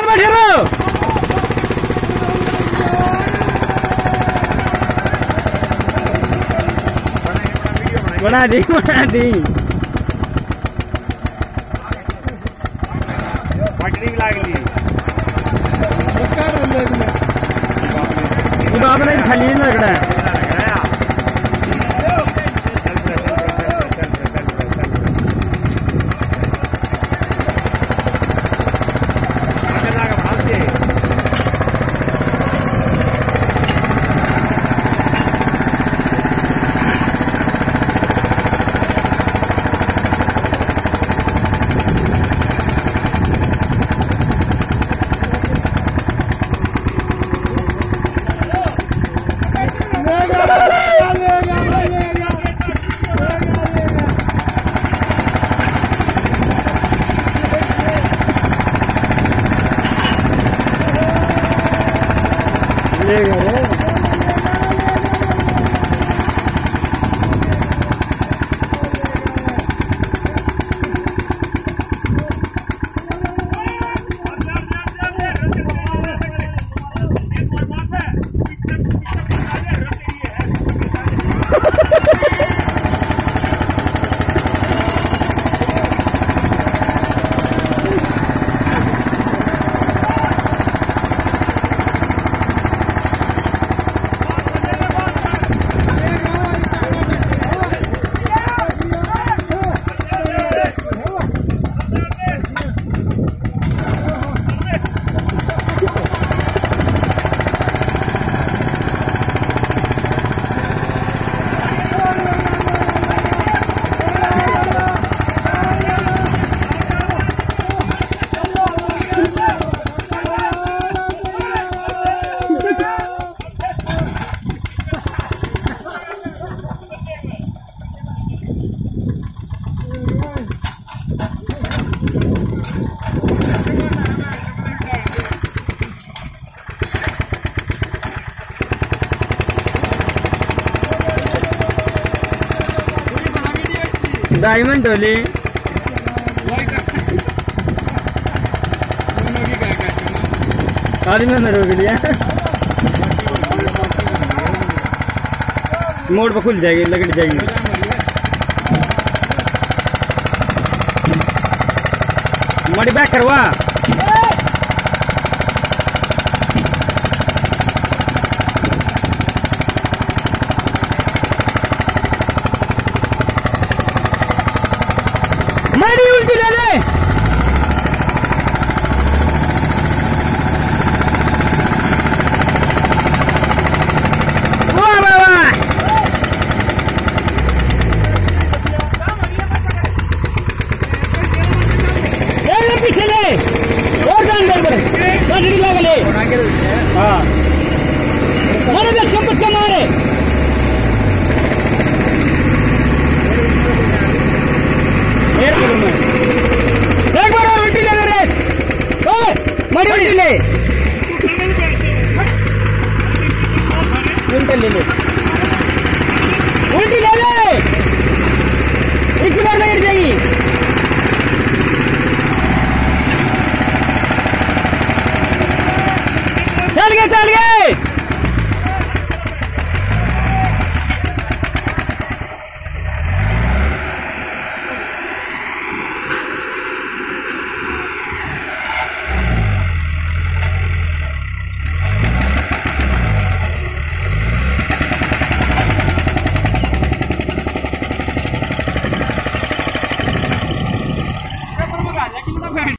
बैठे रहो। बना दी आपने खाली लगना है। डायमंड डोली आदमी ने रोक लिया। मोड़ पर खुल जाएगी, लकड़ी जाएगी। मड़ी बैक करवा मड़ी उल्टी ले ले। वाह वाह वाह पीछे ले और डांड लगा ले। हाँ मारे पक्का मारे। एक बार उल्टी ले रेस मरी उल्टी ले उल्टी ले ले एक बार लग जाएगी। चल गए